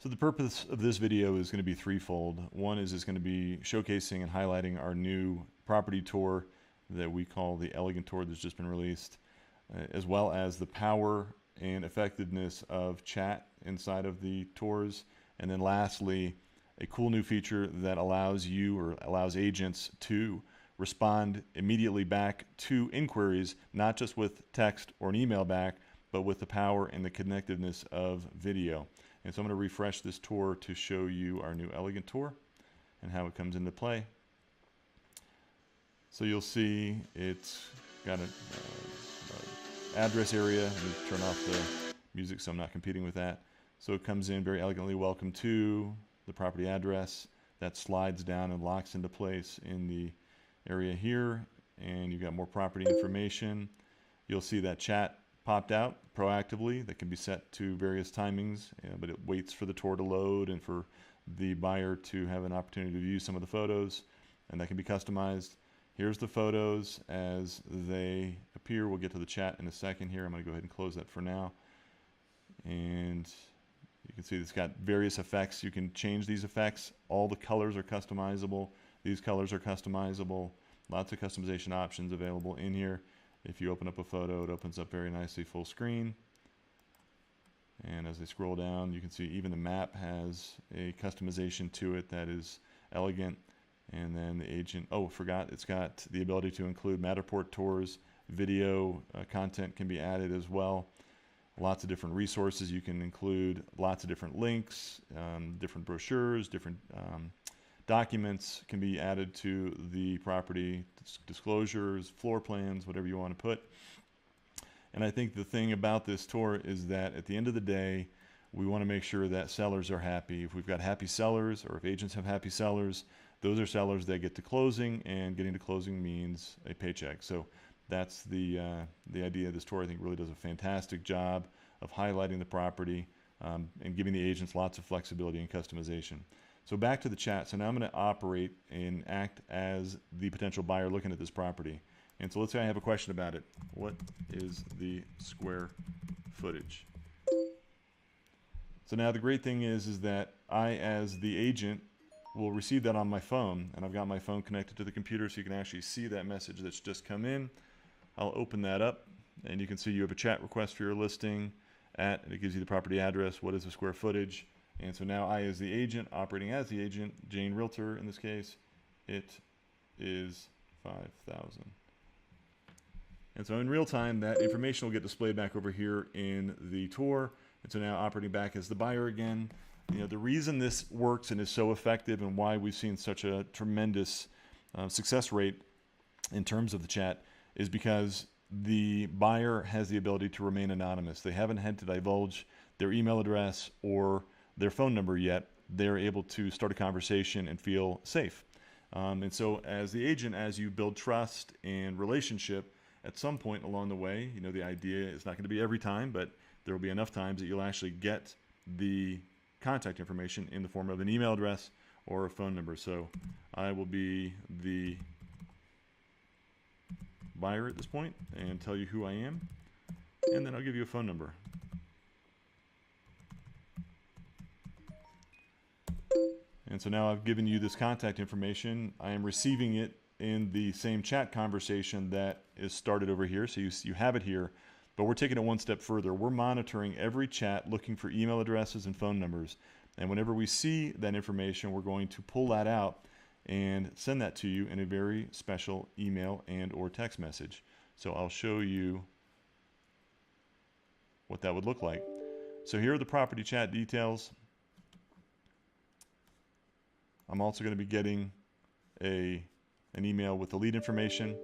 So the purpose of this video is going to be threefold. One is it's going to be showcasing and highlighting our new property tour that we call the Elegant Tour that's just been released, as well as the power and effectiveness of chat inside of the tours. And then lastly, a cool new feature that allows you or allows agents to respond immediately back to inquiries, not just with text or an email back, but with the power and the connectiveness of video. And so I'm going to refresh this tour to show you our new Elegant Tour and how it comes into play. So you'll see it's got an address area. Let me turn off the music so I'm not competing with that. So it comes in very elegantly, welcome to the property address. That slides down and locks into place in the area here. And you've got more property information. You'll see that chat popped out proactively that can be set to various timings, but it waits for the tour to load and for the buyer to have an opportunity to view some of the photos, and that can be customized. Here's the photos as they appear. We'll get to the chat in a second here. I'm going to go ahead and close that for now. And you can see it's got various effects. You can change these effects. All the colors are customizable. These colors are customizable. Lots of customization options available in here. If you open up a photo, it opens up very nicely full screen. And as I scroll down, you can see even the map has a customization to it that is elegant. And then the agent, oh, forgot, it's got the ability to include Matterport tours. Video content can be added as well. Lots of different resources you can include, lots of different links, different brochures, different documents can be added to the property, disclosures, floor plans, whatever you want to put. And I think the thing about this tour is that at the end of the day, we want to make sure that sellers are happy. If we've got happy sellers, or if agents have happy sellers, those are sellers that get to closing, and getting to closing means a paycheck. So that's the idea of this tour. I think really does a fantastic job of highlighting the property and giving the agents lots of flexibility and customization. So back to the chat. So now I'm going to operate and act as the potential buyer looking at this property. And so let's say I have a question about it. What is the square footage? So now the great thing is that I, as the agent, will receive that on my phone. And I've got my phone connected to the computer so you can actually see that message that's just come in. I'll open that up and you can see you have a chat request for your listing and it gives you the property address. What is the square footage? And so now I, as the agent, operating as the agent, Jane Realtor in this case, it is 5,000. And so in real time, that information will get displayed back over here in the tour. And so now operating back as the buyer again. You know, the reason this works and is so effective and why we've seen such a tremendous success rate in terms of the chat is because the buyer has the ability to remain anonymous. They haven't had to divulge their email address or their phone number yet. They're able to start a conversation and feel safe. And so as the agent, as you build trust and relationship, at some point along the way, you know, the idea is not going to be every time, but there will be enough times that you'll actually get the contact information in the form of an email address or a phone number. So I will be the buyer at this point and tell you who I am, and then I'll give you a phone number. And so now I've given you this contact information. I am receiving it in the same chat conversation that is started over here. So you have it here, but we're taking it one step further. We're monitoring every chat, looking for email addresses and phone numbers. And whenever we see that information, we're going to pull that out and send that to you in a very special email and or text message. So I'll show you what that would look like. So here are the property chat details. I'm also going to be getting an email with the lead information.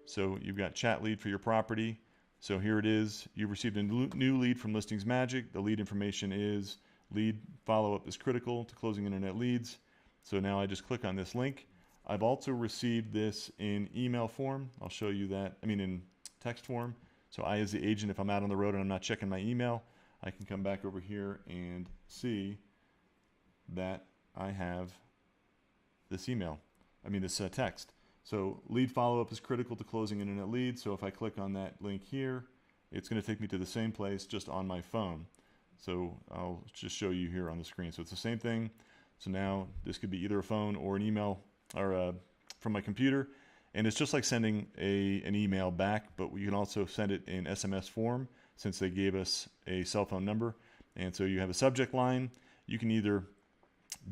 So you've got chat lead for your property. So here it is. You've received a new lead from Listings Magic. The lead information is lead follow-up is critical to closing internet leads. So now I just click on this link. I've also received this in email form. I'll show you that, in text form. So I, as the agent, if I'm out on the road and I'm not checking my email, I can come back over here and see that I have this this text. So lead follow-up is critical to closing internet leads. So if I click on that link here, it's going to take me to the same place just on my phone. So I'll just show you here on the screen. So it's the same thing. So now this could be either a phone or an email or from my computer. And it's just like sending an email back, but you can also send it in SMS form since they gave us a cell phone number. And so you have a subject line. You can either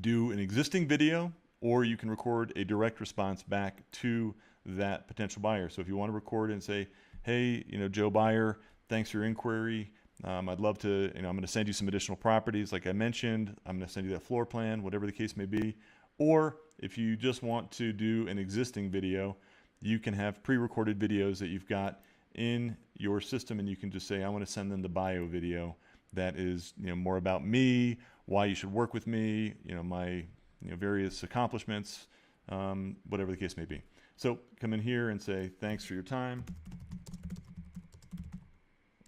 do an existing video or you can record a direct response back to that potential buyer. So if you want to record and say, hey, Joe Buyer, thanks for your inquiry. I'd love to, I'm going to send you some additional properties like I mentioned. I'm going to send you that floor plan, whatever the case may be. Or if you just want to do an existing video, you can have pre-recorded videos that you've got in your system, and you can just say, I want to send them the bio video that is more about me, why you should work with me, my various accomplishments, whatever the case may be. So come in here and say, thanks for your time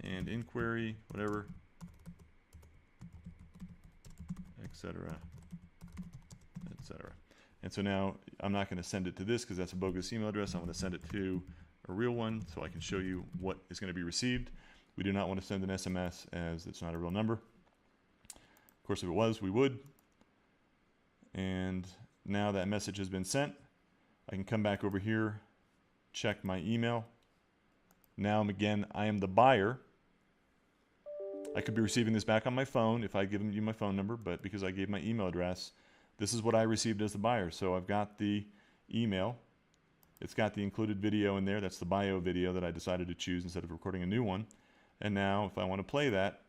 and inquiry, whatever, etc., etc. And so now I'm not going to send it to this because that's a bogus email address. I'm going to send it to a real one so I can show you what is going to be received. We do not want to send an SMS as it's not a real number. Of course, if it was, we would. And now that message has been sent, I can come back over here, check my email. Now, again, I am the buyer. I could be receiving this back on my phone if I give you my phone number, but because I gave my email address, this is what I received as the buyer. So I've got the email. It's got the included video in there. That's the bio video that I decided to choose instead of recording a new one. And now if I want to play that,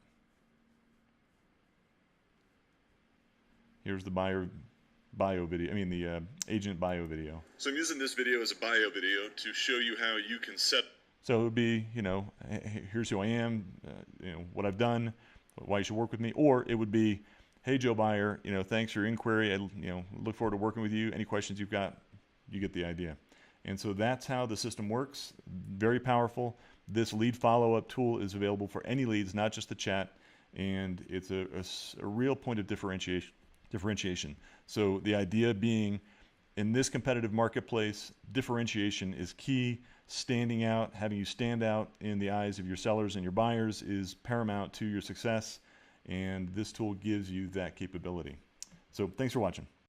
here's the buyer bio video, the agent bio video. So I'm using this video as a bio video to show you how you can set. So it would be, here's who I am, what I've done, why you should work with me. Or it would be, hey, Joe Buyer, thanks for your inquiry. I, look forward to working with you. Any questions you've got, you get the idea. And so that's how the system works. Very powerful. This lead follow-up tool is available for any leads, not just the chat. And it's a real point of differentiation. So the idea being, in this competitive marketplace, differentiation is key. Standing out, having you stand out in the eyes of your sellers and your buyers is paramount to your success. And this tool gives you that capability. So thanks for watching.